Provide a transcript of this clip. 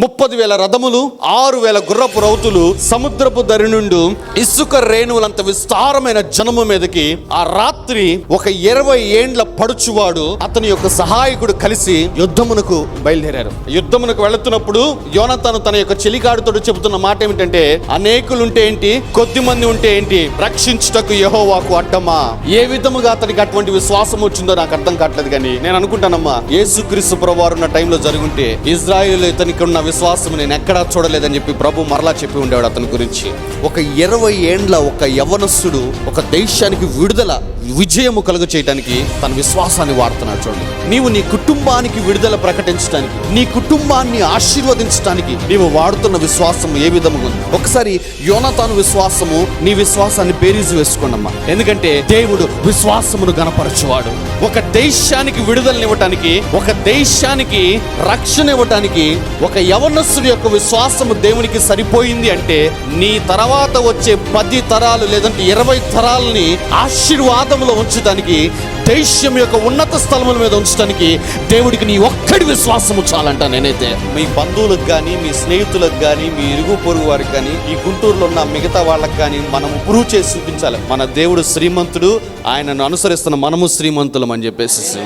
30,000 రథములు, 6,000 గుర్రపు రౌతులు, సముద్రపు దరి నుండి ఇసుక రేణువులంత విస్తారమైన జనము మీదకి ఆ రాత్రి ఒక 20 ఏండ్ల పడుచువాడు అతని యొక్క సహాయకుడు కలిసి యుద్ధమునకు బయలుదేరారు. యుద్ధమునకు వెళుతున్నప్పుడు యోనాతాను తన యొక్క చెలికాడుతో చెబుతున్న మాట ఏమిటంటే, అనేకులుంటే ఏంటి, కొద్ది మంది ఉంటే ఏంటి, రక్షించుటకు యెహోవాకు అడ్డమా. ఏ విధముగా అతనికి అటువంటి విశ్వాసం వచ్చిందో నాకు అర్థం కావట్లేదు. కానీ నేను అనుకుంటానమ్మా, యేసుక్రీస్తు ప్రభువారు ఉన్న టైంలో జరుగుంటే ఇజ్రాయేలు ఇతనికి ఉన్న విశ్వాసం నేను ఎక్కడా చూడలేదని చెప్పి ప్రభు మరలా చెప్పి ఉండేవాడు అతని గురించి. ఒక 20 ఏండ్ల ఒక యవ్వనస్తుడు ఒక దేశానికి విడుదల, విజయము కలుగ చేయడానికి తన విశ్వాసాన్ని వాడుతున్నాడు. చూడండి, నీవు నీ కుటుంబానికి విడుదల ప్రకటించడానికి, నీ కుటుంబాన్ని ఆశీర్వదించడానికి నీవు వాడుతున్న విశ్వాసం ఏ విధముగా ఉంది. ఒకసారి యోనాతాను విశ్వాసము, నీ విశ్వాసాన్ని బేరీజు వేసుకోండమ్మా. ఎందుకంటే దేవుడు విశ్వాసమును గణపరచువాడు. ఒక దేశానికి విడుదలనివ్వటానికి, ఒక దేశానికి రక్షణ ఇవ్వటానికి ఒక యవనస్తుడి యొక్క విశ్వాసము దేవునికి సరిపోయింది అంటే, నీ తర్వాత వచ్చే 10 తరాలు లేదంటే 20 తరాలని ఆశీర్వాదంలో ఉంచడానికి, దేశం యొక్క ఉన్నత స్థలముల మీద ఉంచడానికి దేవుడికి నీ ఒక్కడి విశ్వాసము చాలంట. నేనైతే మీ బంధువులకు కానీ, మీ స్నేహితులకు కానీ, మీ ఇరుగు పొరుగు వారికి కానీ, ఈ గుంటూరులో ఉన్న మిగతా వాళ్ళకి కానీ మనం ప్రూవ్ చేసి చూపించాలి, మన దేవుడు శ్రీమంతుడు, ఆయనను అనుసరిస్తున్న మనము శ్రీమంతులం అని చెప్పేసి.